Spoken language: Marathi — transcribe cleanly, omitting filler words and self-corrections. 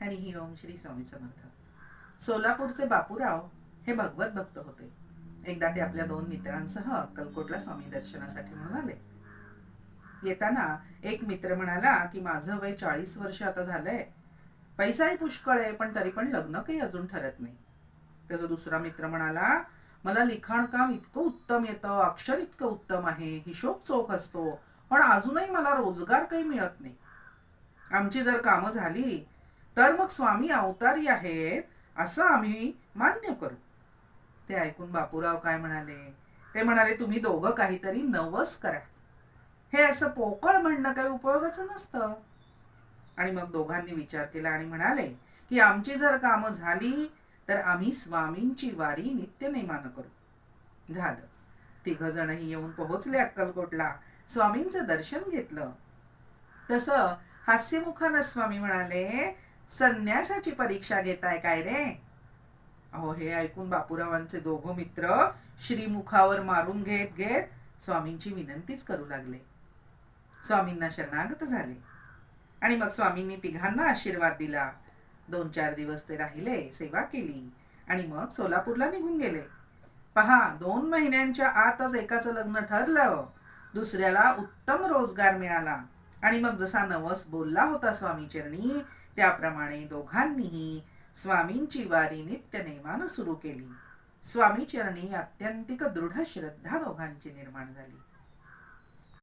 हरी ओम. श्री स्वामी समर्थ. सोलापूरचे बापूराव हे भगवत भक्त होते. एकदा ते आपल्या 2 मित्रांसह अक्कलकोटला स्वामी दर्शनासाठी म्हणून आले. येताना एक मित्र म्हणाला की माझं वय 40 वर्ष आता झालंय, पैसाही पुष्कळ आहे, पण तरी पण लग्न काही अजून ठरत नाही. त्याचा दुसरा मित्र म्हणाला, मला लिखाण काम इतकं उत्तम येतं, अक्षर इतकं उत्तम आहे, हिशोब चोख असतो, पण अजूनही मला रोजगार काही मिळत नाही. आमची जर कामं झाली तर मग स्वामी अवतारी आहेत असं आम्ही मान्य करू. ते ऐकून बापूराव काय म्हणाले, ते म्हणाले, तुम्ही दोघं काहीतरी नवस करा. हे असं पोकळ म्हणणं काही उपयोगाचं नसतं. आणि मग दोघांनी विचार केला आणि म्हणाले की आमची जर कामं झाली तर आम्ही स्वामींची वारी नित्यनेमानं करू. झालं. 3 जणही येऊन पोहोचले अक्कलकोटला. स्वामींचं दर्शन घेतलं. तसं हास्यमुखानं स्वामी म्हणाले, संन्यासाची परीक्षा घेताय काय रे? अहो, हे ऐकून बापूरावांचे 2 मित्र श्रीमुखावर मारून घेत घेत स्वामींची विनंतीच करू लागले. स्वामींना शरणागत झाले आणि मग स्वामींनी 3घांना आशीर्वाद दिला. 2-4 दिवस ते राहिले, सेवा केली आणि मग सोलापूरला निघून गेले. पहा, 2 महिन्यांच्या आतच एकाचं लग्न ठरलं, दुसऱ्याला उत्तम रोजगार मिळाला आणि मग जसा नवस बोलला होता स्वामीचरणी त्याप्रमाणे दोघांनीही स्वामींची वारी नित्यनेमानं सुरू केली. स्वामीचरणी अत्यंतिक दृढ श्रद्धा दोघांची निर्माण झाली.